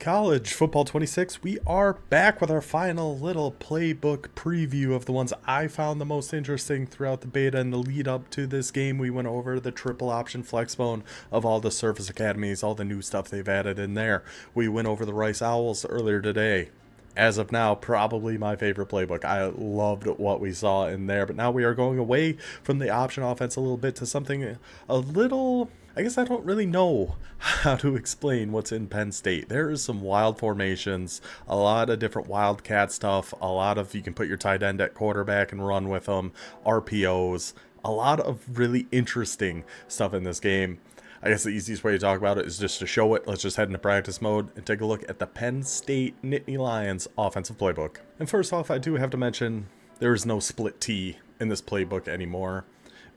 College Football 26, we are back with our final little playbook preview of the ones I found the most interesting throughout the beta and the lead up to this game. We went over the triple option flexbone of all the Surface Academies, all the new stuff they've added in there. We went over the Rice Owls earlier today. As of now, probably my favorite playbook. I loved what we saw in there, but now we are going away from the option offense a little bit to something a little... I guess I don't really know how to explain what's in Penn State. There is some wild formations, a lot of different Wildcat stuff, a lot of you can put your tight end at quarterback and run with them, RPOs, a lot of really interesting stuff in this game. I guess the easiest way to talk about it is just to show it. Let's just head into practice mode and take a look at the Penn State Nittany Lions offensive playbook. And first off, I do have to mention there is no split T in this playbook anymore.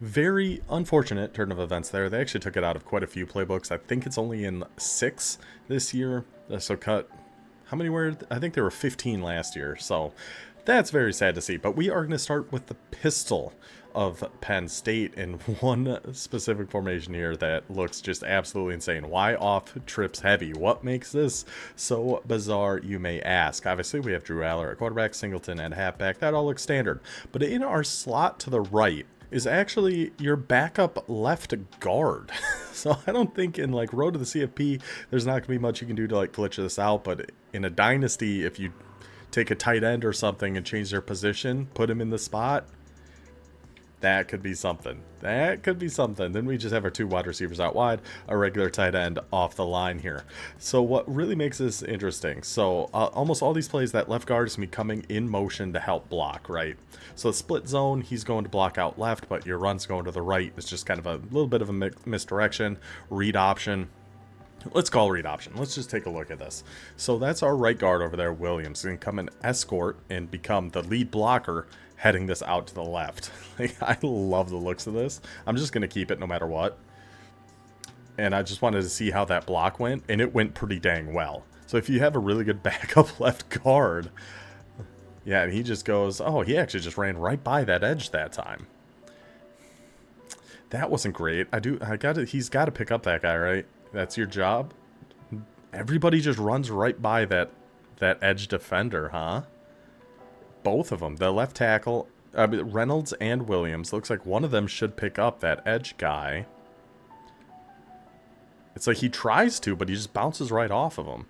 Very unfortunate turn of events there. They actually took it out of quite a few playbooks. I think it's only in 6 this year. So cut, how many were, I think there were 15 last year. So that's very sad to see. But we are going to start with the pistol of Penn State in one specific formation here that looks just absolutely insane. Why off trips heavy? What makes this so bizarre, you may ask? Obviously, we have Drew Aller at quarterback, Singleton at halfback. That all looks standard. But in our slot to the right is actually your backup left guard. So I don't think in like Road to the CFP, there's not going to be much you can do to like glitch this out. But in a dynasty, if you take a tight end or something and change their position, put him in the spot, that could be something. That could be something. Then we just have our 2 wide receivers out wide, a regular tight end off the line here. So what really makes this interesting, so almost all these plays, that left guard is going to be coming in motion to help block, right? So the split zone, he's going to block out left, but your run's going to the right. It's just kind of a little bit of a misdirection. Read option. Let's call read option. Let's just take a look at this. So that's our right guard over there, Williams. He's going to come and escort and become the lead blocker heading this out to the left. Like, I love the looks of this. I'm just going to keep it no matter what. And I just wanted to see how that block went, and it went pretty dang well. So if you have a really good backup left guard, yeah, and he just goes, oh, he actually just ran right by that edge that time. That wasn't great. He's got to pick up that guy, right? That's your job. Everybody just runs right by that edge defender, huh? Both of them, the left tackle, Reynolds and Williams. Looks like one of them should pick up that edge guy. It's like he tries to, but he just bounces right off of him.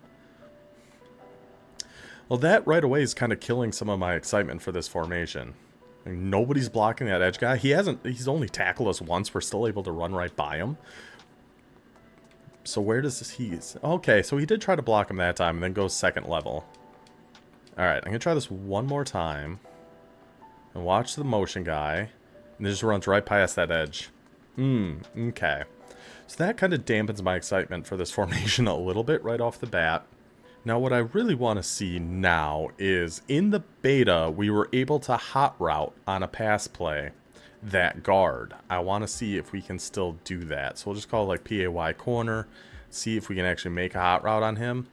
Well, that right away is kind of killing some of my excitement for this formation. Like, nobody's blocking that edge guy. He's only tackled us once. We're still able to run right by him. So where does this, okay, so he did try to block him that time and then goes second level. Alright, I'm going to try this one more time. And watch the motion guy. And it just runs right past that edge. Okay. So that kind of dampens my excitement for this formation a little bit right off the bat. Now what I really want to see now is, in the beta, we were able to hot route on a pass play that guard. I want to see if we can still do that. So we'll just call it like PAY corner. See if we can actually make a hot route on him.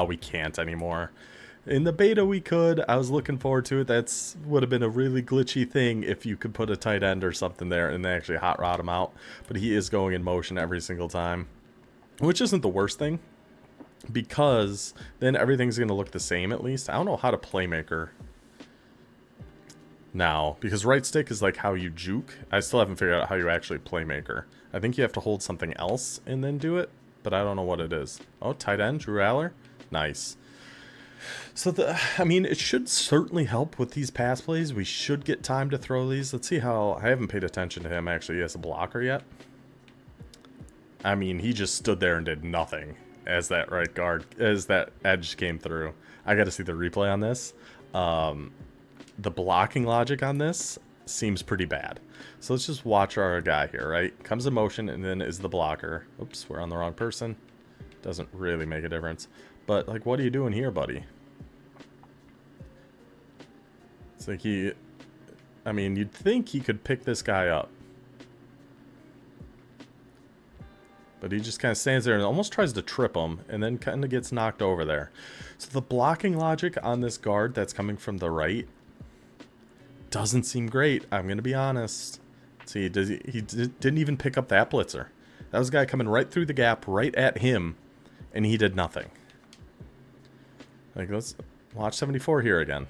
We can't anymore. In the beta we could. I was looking forward to it. That's would have been a really glitchy thing if you could put a tight end or something there and actually hot route him out. But he is going in motion every single time, which isn't the worst thing, because then everything's going to look the same at least. I don't know how to playmaker now, because right stick is like how you juke. I still haven't figured out how you actually playmaker. I think you have to hold something else and then do it, but I don't know what it is. Oh, tight end, Drew Aller. Nice. So, I mean, it should certainly help with these pass plays. We should get time to throw these. Let's see how... I haven't paid attention to him, actually, as a blocker yet. I mean, he just stood there and did nothing as that right guard, as that edge came through. I got to see the replay on this. The blocking logic on this seems pretty bad. So let's just watch our guy here, right? Comes in motion and then is the blocker. Oops, we're on the wrong person. Doesn't really make a difference. But, like, what are you doing here, buddy? It's like I mean, you'd think he could pick this guy up. But he just kind of stands there and almost tries to trip him, and then kind of gets knocked over there. So the blocking logic on this guard that's coming from the right doesn't seem great, I'm going to be honest. See, he didn't even pick up that blitzer. That was a guy coming right through the gap, right at him, and he did nothing. Like, let's watch 74 here again.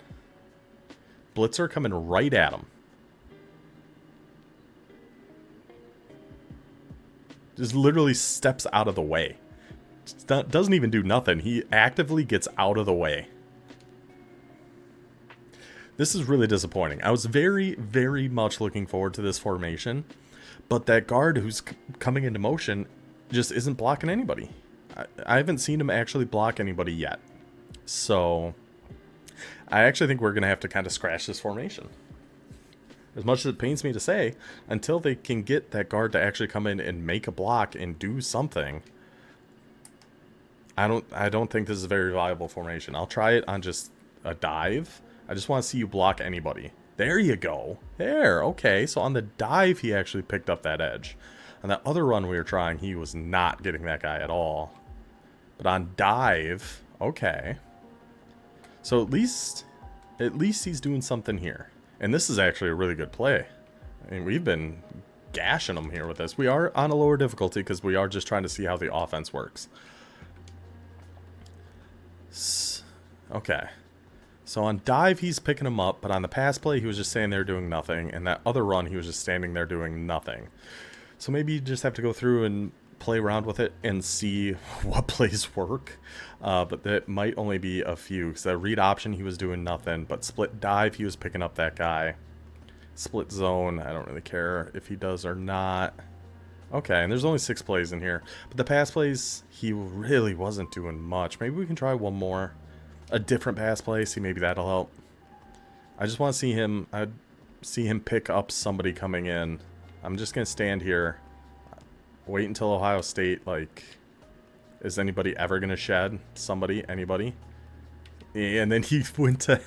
Blitzer coming right at him. Just literally steps out of the way. Doesn't even do nothing. He actively gets out of the way. This is really disappointing. I was very, very much looking forward to this formation, but that guard who's coming into motion just isn't blocking anybody. I haven't seen him actually block anybody yet. So I actually think we're going to have to kind of scratch this formation. As much as it pains me to say, until they can get that guard to actually come in and make a block and do something, I don't think this is a very viable formation. I'll try it on just a dive. I just want to see you block anybody. There you go. There, okay. So on the dive, he actually picked up that edge. On that other run we were trying, he was not getting that guy at all. But on dive, okay. So at least he's doing something here. And this is actually a really good play. I mean, we've been gashing him here with this. We are on a lower difficulty because we are just trying to see how the offense works. Okay. So on dive, he's picking him up, but on the pass play, he was just standing there doing nothing. And that other run, he was just standing there doing nothing. So maybe you just have to go through and play around with it and see what plays work. But that might only be a few. So that read option, he was doing nothing. But split dive, he was picking up that guy. Split zone, I don't really care if he does or not. Okay, and there's only 6 plays in here. But the pass plays, he really wasn't doing much. Maybe we can try one more. A different pass play, see maybe that'll help. I just want to see him, I'd see him pick up somebody coming in. I'm just going to stand here. Wait until Ohio State, like, is anybody ever going to shed somebody, anybody? And then he went to,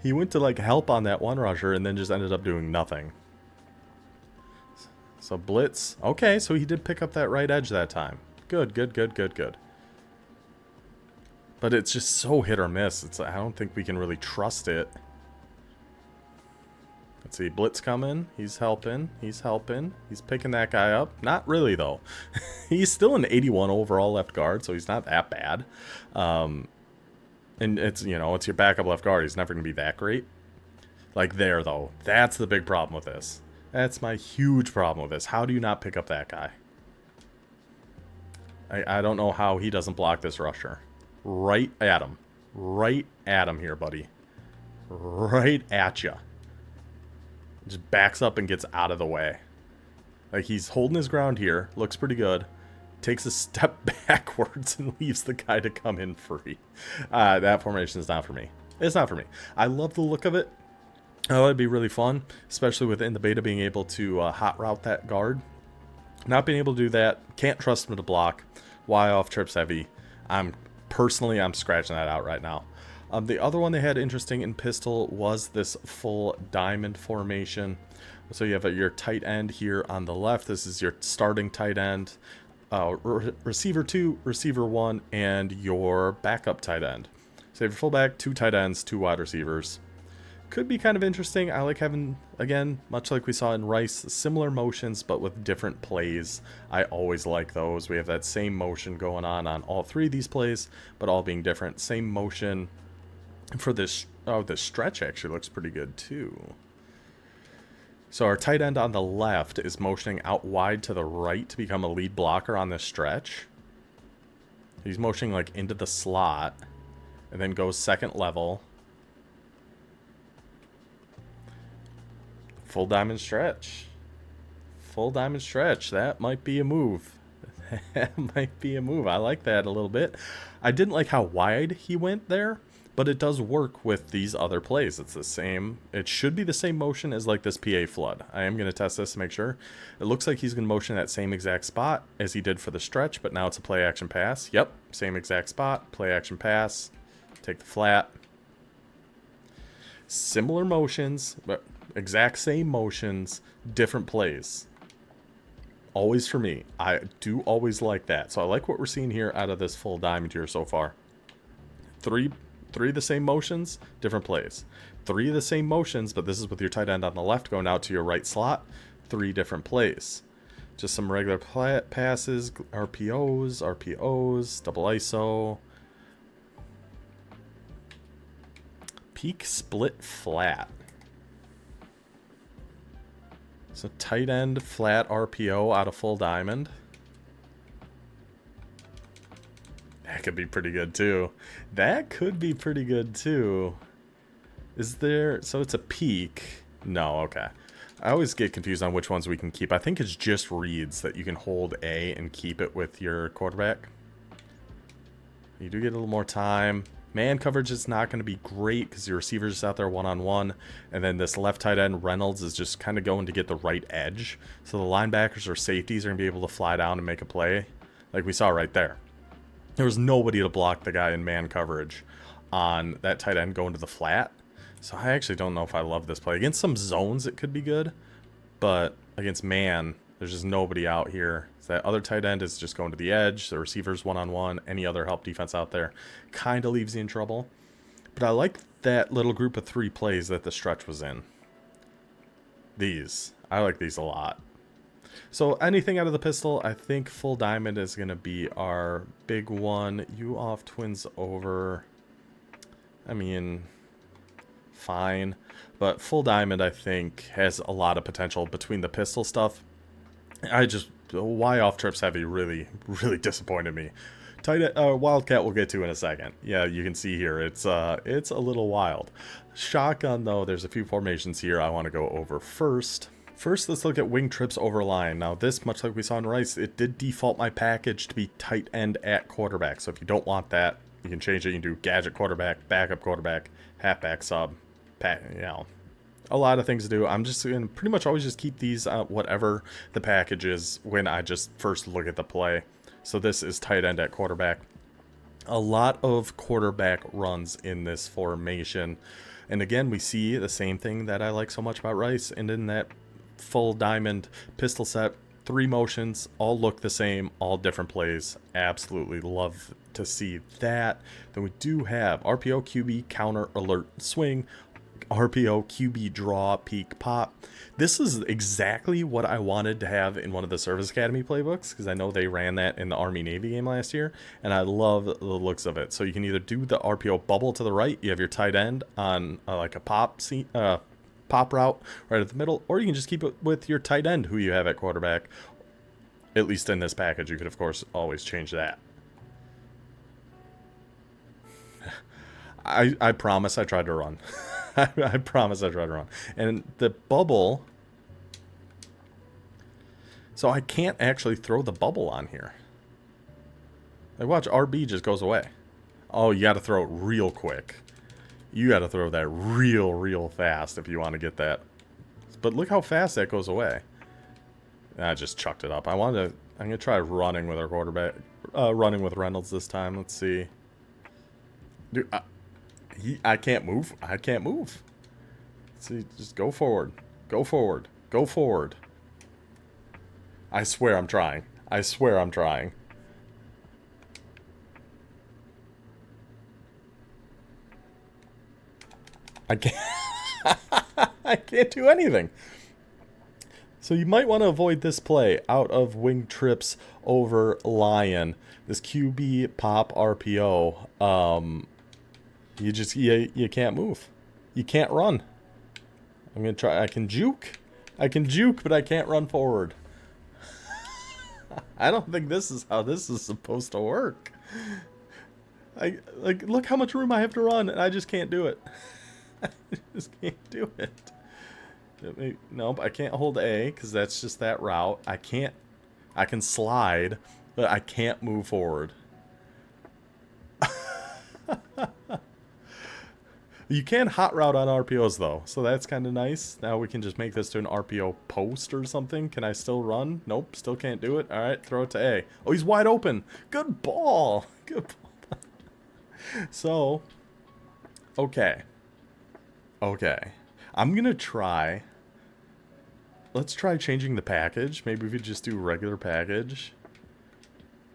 he went to like help on that one rusher and then just ended up doing nothing. So blitz, okay, so he did pick up that right edge that time. Good, good, good, good, good. But it's just so hit or miss. I don't think we can really trust it. Let's see, blitz coming. He's helping. He's helping. He's picking that guy up. Not really, though. He's still an 81 overall left guard, so he's not that bad. And it's, you know, it's your backup left guard. He's never going to be that great. Like there, though. That's the big problem with this. That's my huge problem with this. How do you not pick up that guy? I don't know how he doesn't block this rusher. Right at him. Right at him here, buddy. Right at ya. Just backs up and gets out of the way. Like, he's holding his ground here. Looks pretty good. Takes a step backwards and leaves the guy to come in free. That formation is not for me. It's not for me. I love the look of it. Oh, it'd be really fun, especially within the beta being able to hot route that guard. Not being able to do that. Can't trust him to block. Y off trips heavy. I'm scratching that out right now. The other one they had interesting in pistol was this full diamond formation. So you have your tight end here on the left. This is your starting tight end, receiver 2, receiver 1, and your backup tight end. So you have your fullback, 2 tight ends, 2 wide receivers. Could be kind of interesting. I like having, again, much like we saw in Rice, similar motions but with different plays. I always like those. We have that same motion going on all 3 of these plays, but all being different. Same motion for this. Oh, this stretch actually looks pretty good too. So our tight end on the left is motioning out wide to the right to become a lead blocker on this stretch. He's motioning like into the slot and then goes second level. Full diamond stretch. Full diamond stretch. That might be a move. That might be a move. I like that a little bit. I didn't like how wide he went there, but it does work with these other plays. It's the same. It should be the same motion as like this PA flood. I am going to test this to make sure. It looks like he's going to motion that same exact spot as he did for the stretch, but now it's a play action pass. Yep, same exact spot. Play action pass. Take the flat. Similar motions, but exact same motions, different plays. Always for me. I do always like that. So I like what we're seeing here out of this full diamond here so far. Three of the same motions, different plays. 3 of the same motions, but this is with your tight end on the left going out to your right slot. 3 different plays. Just some regular passes, RPOs, double ISO. Peak split flat. So tight end flat RPO out of full diamond. That could be pretty good too. That could be pretty good too. Is there... So it's a peak. No, okay. I always get confused on which ones we can keep. I think it's just reads that you can hold A and keep it with your quarterback. You do get a little more time. Man coverage is not going to be great because your receiver's just out there one-on-one. And then this left tight end, Reynolds, is just kind of going to get the right edge. So the linebackers or safeties are going to be able to fly down and make a play like we saw right there. There was nobody to block the guy in man coverage on that tight end going to the flat. So I actually don't know if I love this play. Against some zones, it could be good. But against man, there's just nobody out here. So that other tight end is just going to the edge. The receiver's one-on-one. Any other help defense out there kind of leaves you in trouble. But I like that little group of 3 plays that the stretch was in. These. I like these a lot. So anything out of the pistol, I think full diamond is going to be our big one. You off twins over. I mean, fine. But full diamond, I think, has a lot of potential between the pistol stuff. Y off trips heavy really disappointed me. Wildcat we'll get to in a second. Yeah, you can see here it's a little wild. Shotgun though, there's a few formations here I want to go over first. First, let's look at wing trips over line. Now this, much like we saw in Rice, it did default my package to be tight end at quarterback. So if you don't want that, you can change it. You can do gadget quarterback, backup quarterback, halfback sub, a lot of things to do. I'm just going to pretty much always just keep these whatever the package is when I just first look at the play. So this is tight end at quarterback. A lot of quarterback runs in this formation. And again, we see the same thing that I like so much about Rice. And in that full diamond pistol set, 3 motions, all look the same, all different plays. Absolutely love to see that. Then we do have RPO, QB, counter, alert, swing, RPO, QB, draw, peek, pop. This is exactly what I wanted to have in one of the Service Academy playbooks, because I know they ran that in the Army-Navy game last year, and I love the looks of it. So you can either do the RPO bubble to the right, you have your tight end on like a pop route right at the middle, or you can just keep it with your tight end who you have at quarterback. At least in this package, you could of course always change that. I promise I tried to run. I promise I tried to run. And the bubble... So I can't actually throw the bubble on here. Like, watch, RB just goes away. Oh, you got to throw it real quick. You got to throw that real fast if you want to get that. But look how fast that goes away. I just chucked it up. I'm going to try running with our quarterback. Running with Reynolds this time. Let's see. Dude, I can't move. I can't move. See, just go forward. Go forward. Go forward. I swear I'm trying. I swear I'm trying. I can't. I can't do anything. So you might want to avoid this play out of wing trips over lion. This QB pop RPO. You can't move. You can't run. I'm gonna try. I can juke, but I can't run forward. I don't think this is how this is supposed to work. Look how much room I have to run, and I just can't do it. I just can't do it. Nope, I can't hold A because that's just that route. I can slide, but I can't move forward. You can hot route on RPOs though, so that's kind of nice. Now we can just make this to an RPO post or something. Can I still run? Nope, still can't do it. All right, throw it to A. Oh, he's wide open. Good ball. Good ball. So, okay. I'm going to try. Let's try changing the package. Maybe we could just do regular package.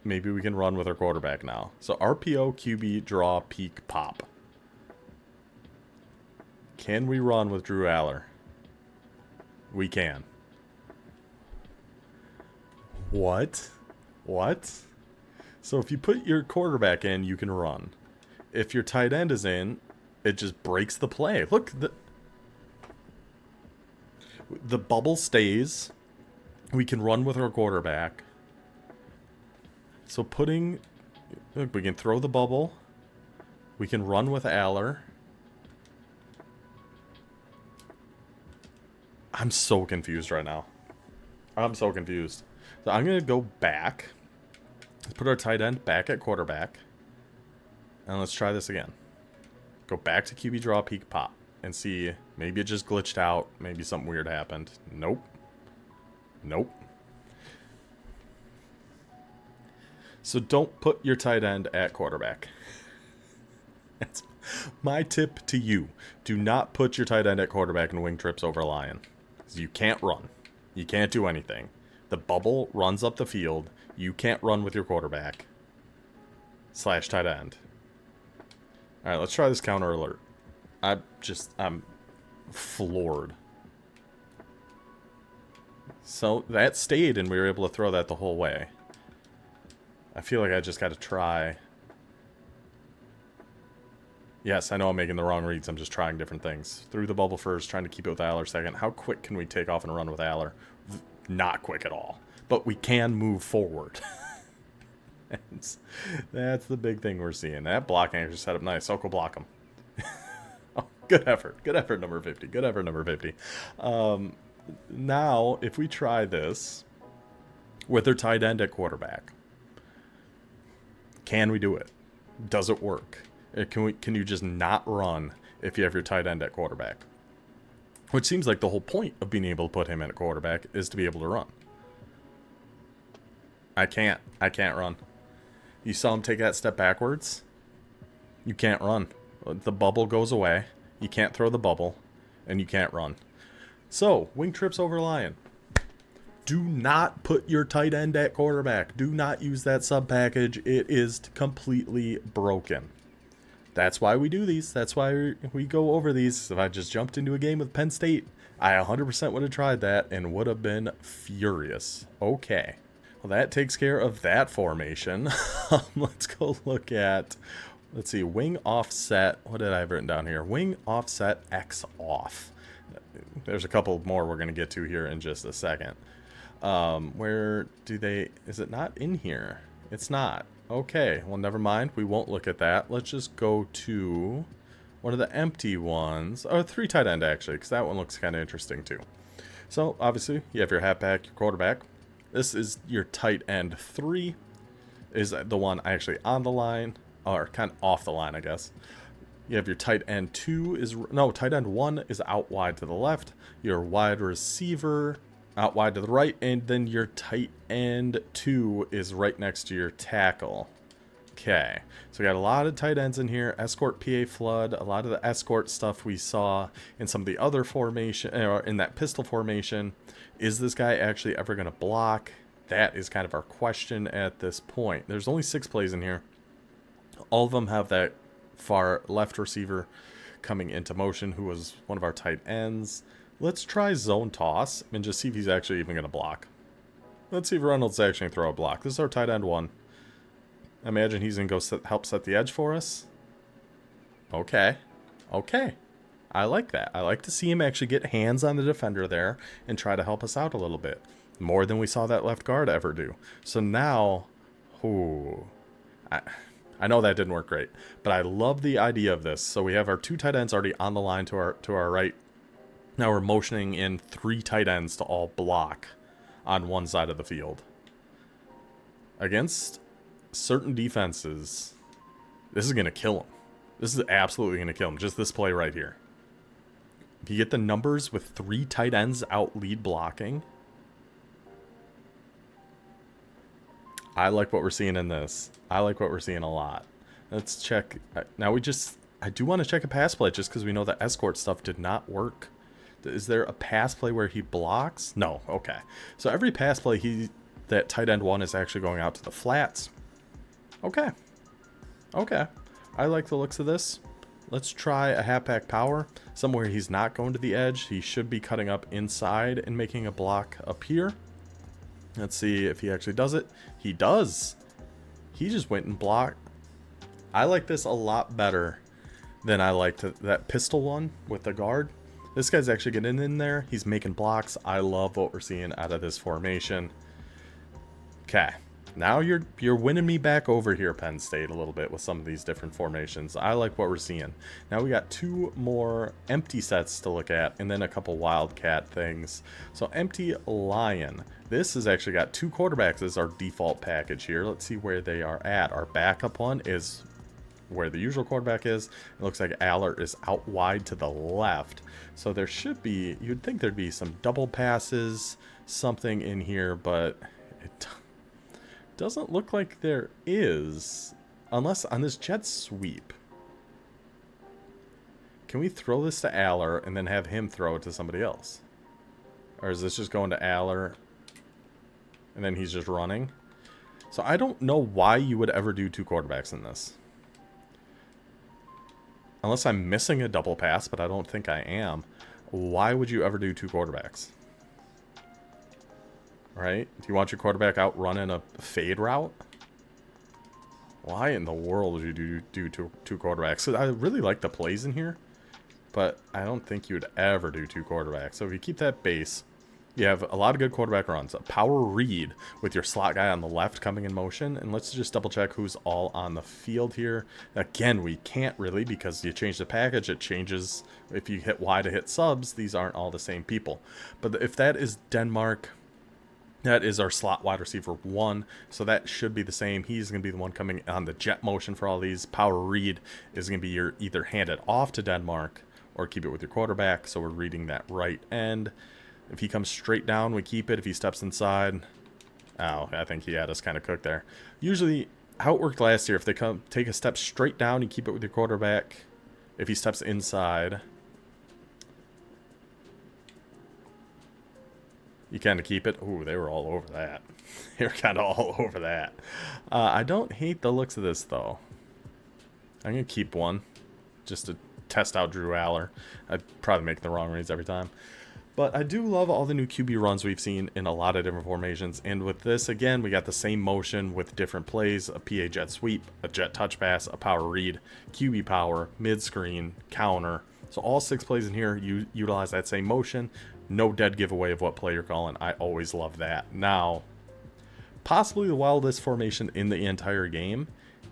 Maybe we can run with our quarterback now. So RPO, QB, draw, peek, pop. Can we run with Drew Aller? We can. What? So if you put your quarterback in, you can run. If your tight end is in, it just breaks the play. Look, the bubble stays. We can run with our quarterback. So look, we can throw the bubble. We can run with Aller. I'm so confused right now. I'm so confused. So I'm going to go back. Let's put our tight end back at quarterback. And let's try this again. Go back to QB draw, peek, pop. And see, maybe it just glitched out. Maybe something weird happened. Nope. Nope. So don't put your tight end at quarterback. That's my tip to you. Do not put your tight end at quarterback and wing trips over Lion. You can't run. You can't do anything. The bubble runs up the field. You can't run with your quarterback. / tight end. Alright, let's try this counter alert. I'm floored. So that stayed and we were able to throw that the whole way. I feel like I just got to try. Yes, I know I'm making the wrong reads. I'm just trying different things. Through the bubble first, trying to keep it with Aller second. How quick can we take off and run with Aller? Not quick at all. But we can move forward. That's the big thing we're seeing. That blocking actually set up nice. I'll go block him. Oh, good effort. Good effort, number 50. Good effort, number 50. Now, if we try this with their tight end at quarterback, can we do it? Does it work? Can you just not run if you have your tight end at quarterback? Which seems like the whole point of being able to put him at quarterback is to be able to run. I can't run. You saw him take that step backwards. You can't run. The bubble goes away. You can't throw the bubble. And you can't run. So, wing trips over Lion. Do not put your tight end at quarterback. Do not use that sub package. It is completely broken. That's why we do these. That's why we go over these. If I just jumped into a game with Penn State, I 100% would have tried that and would have been furious. Okay. Well, that takes care of that formation. Let's go look at, let's see, wing offset. What did I have written down here? Wing offset X off. There's a couple more we're going to get to here in just a second. Where do they, is it not in here? It's not. Okay, well, never mind. We won't look at that. Let's just go to one of the empty ones. Oh, 3 tight end, actually, because that one looks kind of interesting, too. So, obviously, you have your halfback, your quarterback. This is your tight end 3. Is the one actually on the line, or kind of off the line, I guess. You have your tight end 2 is, no, tight end 1 is out wide to the left. Your wide receiver out wide to the right, and then your tight end 2 is right next to your tackle. Okay, so we got a lot of tight ends in here. Escort PA flood, a lot of the escort stuff we saw in some of the other formation, or in that pistol formation. Is this guy actually ever going to block? That is kind of our question at this point. There's only 6 plays in here. All of them have that far left receiver coming into motion, who was one of our tight ends. Let's try zone toss and just see if he's actually even going to block. Let's see if Reynolds actually going to throw a block. This is our tight end 1. I imagine he's going to go help set the edge for us. Okay. Okay. I like that. I like to see him actually get hands on the defender there and try to help us out a little bit. More than we saw that left guard ever do. So now, I know that didn't work great, but I love the idea of this. So we have our 2 tight ends already on the line to our right. Now we're motioning in 3 tight ends to all block on one side of the field. Against certain defenses, this is going to kill them. This is absolutely going to kill them. Just this play right here. If you get the numbers with 3 tight ends out lead blocking, I like what we're seeing in this. I like what we're seeing a lot. Let's check. Now I do want to check a pass play just because we know the escort stuff did not work. Is there a pass play where he blocks? No. Okay. So every pass play, that tight end 1 is actually going out to the flats. Okay. Okay. I like the looks of this. Let's try a halfback power. Somewhere he's not going to the edge. He should be cutting up inside and making a block up here. Let's see if he actually does it. He does. He just went and blocked. I like this a lot better Then I liked that pistol one with the guard. This guy's actually getting in there. He's making blocks. I love what we're seeing out of this formation. Okay. Now you're winning me back over here, Penn State, a little bit with some of these different formations. I like what we're seeing. Now we got 2 more empty sets to look at, and then a couple Wildcat things. So empty lion. This has actually got 2 quarterbacks as our default package here. Let's see where they are at. Our backup one is where the usual quarterback is. It looks like Aller is out wide to the left. So there should be, you'd think there'd be some double passes, something in here, but it doesn't look like there is, unless on this jet sweep. Can we throw this to Aller and then have him throw it to somebody else? Or is this just going to Aller and then he's just running? So I don't know why you would ever do 2 quarterbacks in this. Unless I'm missing a double pass, but I don't think I am. Why would you ever do 2 quarterbacks? Right? Do you want your quarterback out running a fade route? Why in the world would you do two quarterbacks? So I really like the plays in here, but I don't think you would ever do 2 quarterbacks. So if you keep that base, you have a lot of good quarterback runs. A power read with your slot guy on the left coming in motion. And let's just double check who's all on the field here. Again, we can't really, because you change the package, it changes. If you hit Y to hit subs, these aren't all the same people. But if that is Denmark, that is our slot wide receiver 1, so that should be the same. He's going to be the one coming on the jet motion for all these. Power read is going to be your either hand it off to Denmark or keep it with your quarterback, so we're reading that right end. If he comes straight down, we keep it. If he steps inside, oh, I think he had us kind of cooked there. Usually, how it worked last year, if they take a step straight down, you keep it with your quarterback. If he steps inside, you kind of keep it. Ooh, they were all over that. They were kind of all over that. I don't hate the looks of this, though. I'm going to keep one just to test out Drew Aller. I'd probably make the wrong reads every time. But I do love all the new QB runs we've seen in a lot of different formations. And with this, again, we got the same motion with different plays. A PA jet sweep, a jet touch pass, a power read, QB power, mid-screen, counter. So all 6 plays in here, you utilize that same motion. No dead giveaway of what play you're calling. I always love that. Now, possibly the wildest formation in the entire game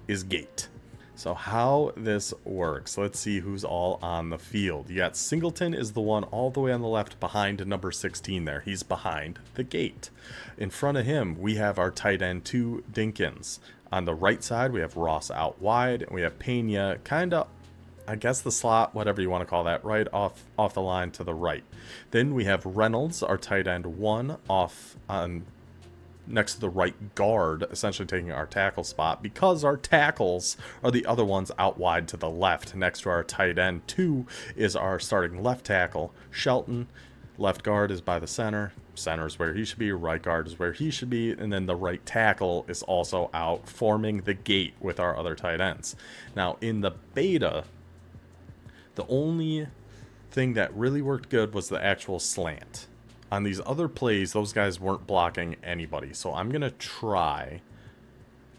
is gate. So how this works, let's see who's all on the field. You got Singleton is the one all the way on the left behind number 16 there. He's behind the gate. In front of him, we have our tight end 2, Dinkins. On the right side, we have Ross out wide, and we have Pena kind of, I guess the slot, whatever you want to call that, right off the line to the right. Then we have Reynolds, our tight end 1, off on next to the right guard, essentially taking our tackle spot, because our tackles are the other ones out wide to the left. Next to our tight end 2 is our starting left tackle, Shelton. Left guard is by the center. Center is where he should be. Right guard is where he should be. And then the right tackle is also out, forming the gate with our other tight ends. Now, in the beta, the only thing that really worked good was the actual slant. On these other plays, those guys weren't blocking anybody. So I'm going to try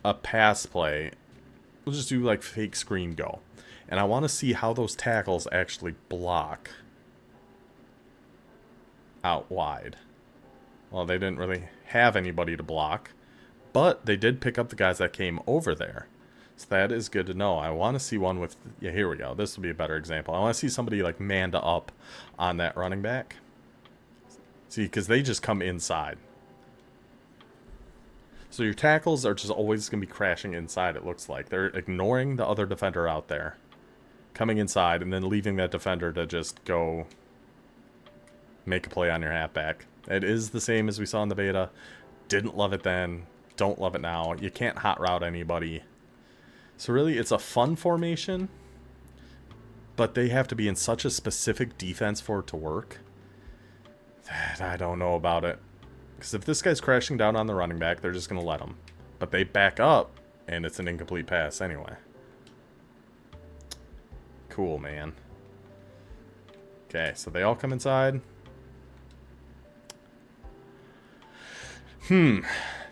a pass play. We'll just do like fake screen go. And I want to see how those tackles actually block out wide. Well, they didn't really have anybody to block, but they did pick up the guys that came over there. So that is good to know. I want to see one with, yeah, here we go. This will be a better example. I want to see somebody like manned up on that running back. See, because they just come inside. So your tackles are just always going to be crashing inside, it looks like. They're ignoring the other defender out there, coming inside, and then leaving that defender to just go make a play on your halfback. It is the same as we saw in the beta. Didn't love it then. Don't love it now. You can't hot route anybody. So really, it's a fun formation, but they have to be in such a specific defense for it to work. I don't know about it. Because if this guy's crashing down on the running back, they're just going to let him. But they back up, and it's an incomplete pass anyway. Cool, man. Okay, so they all come inside.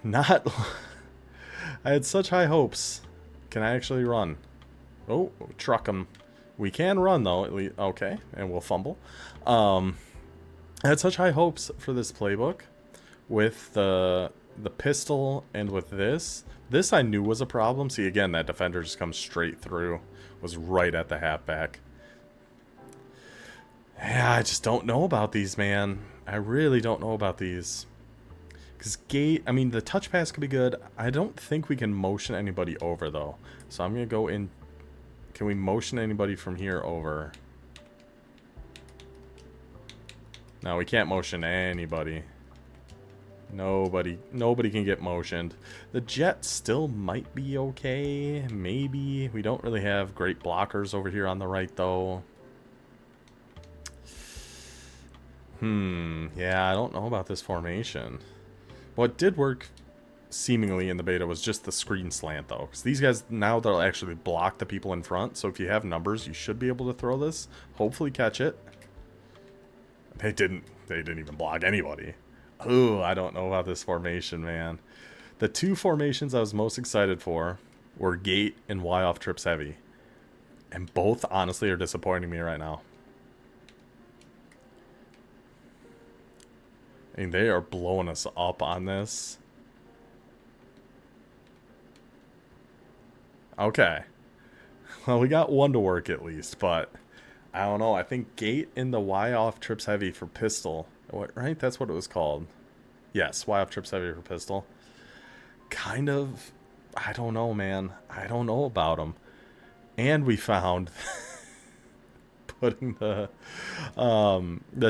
Not... I had such high hopes. Can I actually run? Oh, truck him. We can run, though, at least. Okay, and we'll fumble. I had such high hopes for this playbook with the pistol and with this. This I knew was a problem. See, again, that defender just comes straight through. Was right at the halfback. Yeah, I just don't know about these, man. I really don't know about these. Because gate, I mean, the touch pass could be good. I don't think we can motion anybody over, though. So I'm going to go in. Can we motion anybody from here over? No, we can't motion anybody. Nobody can get motioned. The jet still might be okay. Maybe. We don't really have great blockers over here on the right, though. Yeah, I don't know about this formation. What did work seemingly in the beta was just the screen slant, though. Because these guys, now they'll actually block the people in front. So if you have numbers, you should be able to throw this. Hopefully catch it. They didn't even block anybody. Ooh, I don't know about this formation, man. The two formations I was most excited for were gate and Y off trips heavy. And both, honestly, are disappointing me right now. I mean, they are blowing us up on this. Okay. Well, we got one to work at least, but I don't know. I think gate in the Y off trips heavy for pistol. Right? That's what it was called. Yes, Y off trips heavy for pistol. Kind of, I don't know, man. I don't know about them. And we found putting the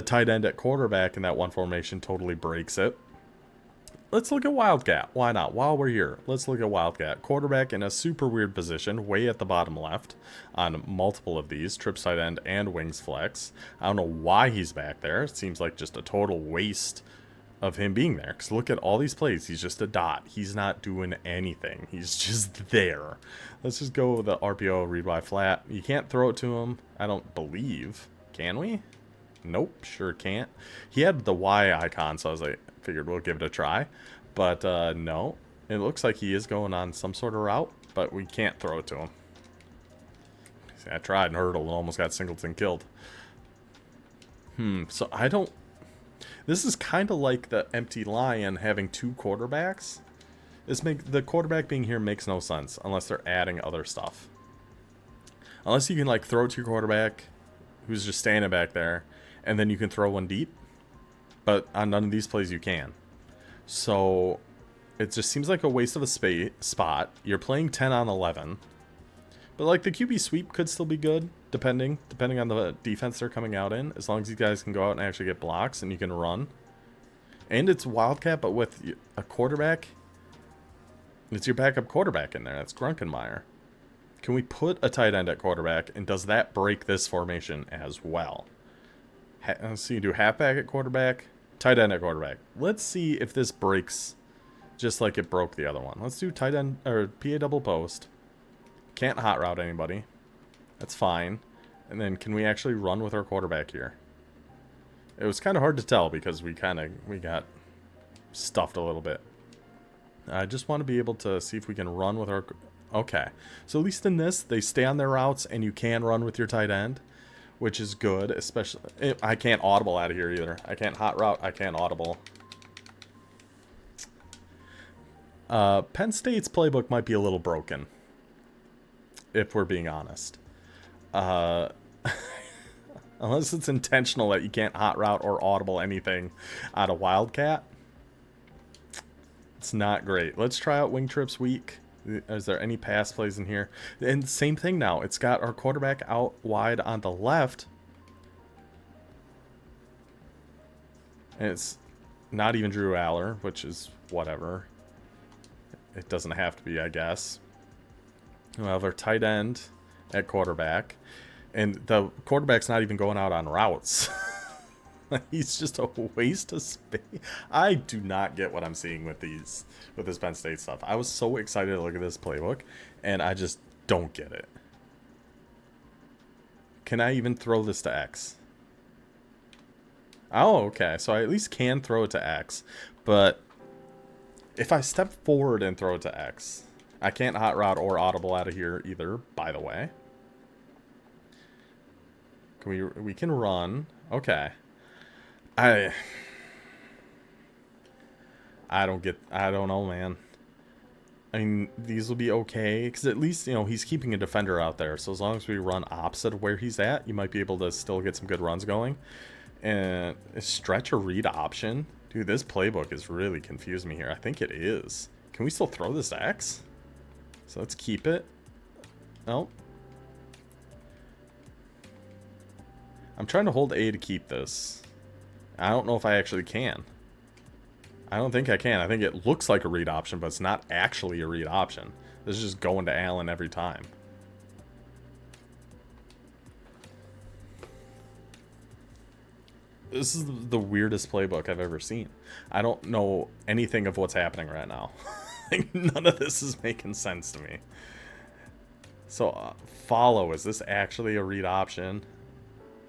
tight end at quarterback in that one formation totally breaks it. Let's look at Wildcat. Why not? While we're here, let's look at Wildcat. Quarterback in a super weird position, way at the bottom left on multiple of these, trips tight end and wings flex. I don't know why he's back there. It seems like just a total waste of him being there. Because look at all these plays. He's just a dot. He's not doing anything. He's just there. Let's just go with the RPO, read Y flat. You can't throw it to him, I don't believe. Can we? Nope, sure can't. He had the Y icon, so I was like, figured we'll give it a try. But no, it looks like he is going on some sort of route, but we can't throw it to him. See, I tried and hurdled and almost got Singleton killed. So I don't... This is kind of like the empty lion having two quarterbacks. The quarterback being here makes no sense unless they're adding other stuff. Unless you can like throw it to your quarterback who's just standing back there, and then you can throw one deep. But on none of these plays you can. So it just seems like a waste of a spot. You're playing 10 on 11. But like the QB sweep could still be good, depending on the defense they're coming out in. As long as you guys can go out and actually get blocks and you can run. And it's Wildcat, but with a quarterback. It's your backup quarterback in there. That's Grunkenmeyer. Can we put a tight end at quarterback, and does that break this formation as well? Let's see, do halfback at quarterback, tight end at quarterback. Let's see if this breaks just like it broke the other one. Let's do tight end, or PA double post. Can't hot route anybody. That's fine. And then can we actually run with our quarterback here? It was kind of hard to tell because we got stuffed a little bit. I just want to be able to see if we can run with our... Okay. So at least in this, they stay on their routes and you can run with your tight end, which is good, especially... I can't audible out of here either. I can't hot route. I can't audible. Penn State's playbook might be a little broken, if we're being honest. Unless it's intentional that you can't hot route or audible anything out of Wildcat. It's not great. Let's try out wing trips weak. Is there any pass plays in here? And same thing now. It's got our quarterback out wide on the left. And it's not even Drew Aller, which is whatever. It doesn't have to be, I guess. We'll have our tight end at quarterback. And the quarterback's not even going out on routes. He's just a waste of space. I do not get what I'm seeing with this Penn State stuff. I was so excited to look at this playbook, and I just don't get it. Can I even throw this to X? Oh, okay. So I at least can throw it to X. But if I step forward and throw it to X, I can't hot route or audible out of here either, by the way. we can run. Okay. I I don't know, man. I mean, these will be okay, because at least, you know, he's keeping a defender out there. So as long as we run opposite of where he's at, you might be able to still get some good runs going. And stretch or read option? Dude, this playbook is really confusing me here. I think it is. Can we still throw this X? So let's keep it. Oh. I'm trying to hold A to keep this. I don't know if I actually can. I don't think I can. I think it looks like a read option, but it's not actually a read option. This is just going to Allen every time. This is the weirdest playbook I've ever seen. I don't know anything of what's happening right now. Like, none of this is making sense to me. So, follow. Is this actually a read option?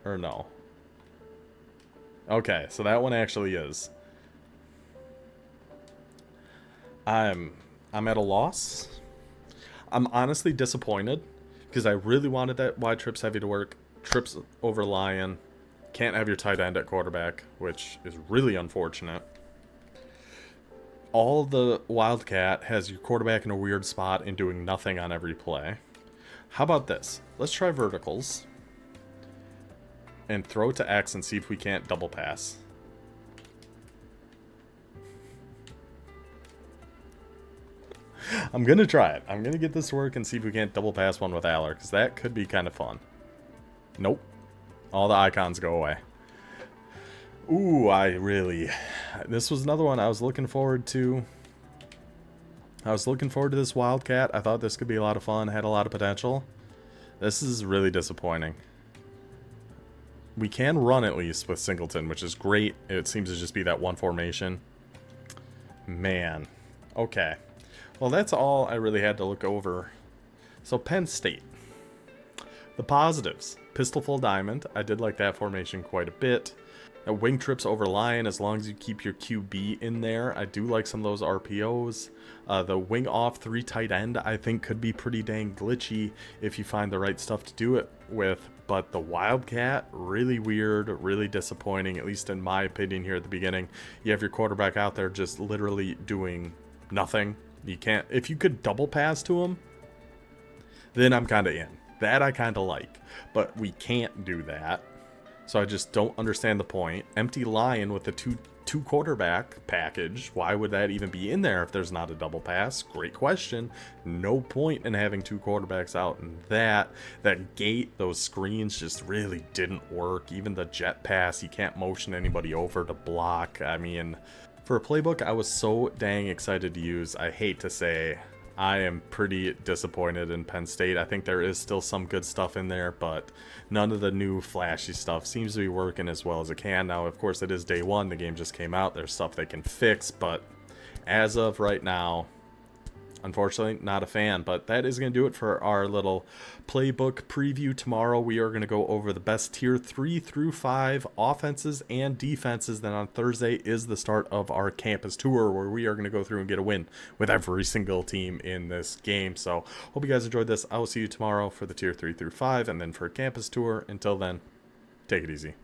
Or no? Okay, so that one actually is. I'm at a loss. I'm honestly disappointed because I really wanted that wide trips heavy to work. Trips over Lion. Can't have your tight end at quarterback, which is really unfortunate. All the Wildcat has your quarterback in a weird spot and doing nothing on every play. How about this? Let's try verticals. And throw it to X and see if we can't double pass. I'm going to try it. I'm going to get this to work and see if we can't double pass one with Aller, because that could be kind of fun. Nope. All the icons go away. Ooh, this was another one I was looking forward to. I was looking forward to this Wildcat. I thought this could be a lot of fun, had a lot of potential. This is really disappointing. We can run at least with Singleton, which is great. It seems to just be that one formation. Man. Okay. Well, that's all I really had to look over. So, Penn State. The positives. Pistol full diamond. I did like that formation quite a bit. Wing trips over Lion, as long as you keep your QB in there. I do like some of those RPOs. The wing off 3 tight end, I think, could be pretty dang glitchy if you find the right stuff to do it with. But the Wildcat, really weird, really disappointing, at least in my opinion here at the beginning. You have your quarterback out there just literally doing nothing. You can't, if you could double pass to him, then I'm kind of in. That I kind of like. But we can't do that. So I just don't understand the point. Empty Lion with the two quarterback package. Why would that even be in there if there's not a double pass? Great question. No point in having 2 quarterbacks out. And that gate, those screens just really didn't work. Even the jet pass, you can't motion anybody over to block. I mean, for a playbook I was so dang excited to use, I hate to say, I am pretty disappointed in Penn State. I think there is still some good stuff in there, but none of the new flashy stuff seems to be working as well as it can. Now, of course, it is day 1. The game just came out. There's stuff they can fix, but as of right now, unfortunately, not a fan. But that is going to do it for our little playbook preview. Tomorrow, we are going to go over the best tier 3 through 5 offenses and defenses. Then on Thursday is the start of our campus tour, where we are going to go through and get a win with every single team in this game. So hope you guys enjoyed this. I will see you tomorrow for the tier 3 through 5 and then for a campus tour. Until then, take it easy.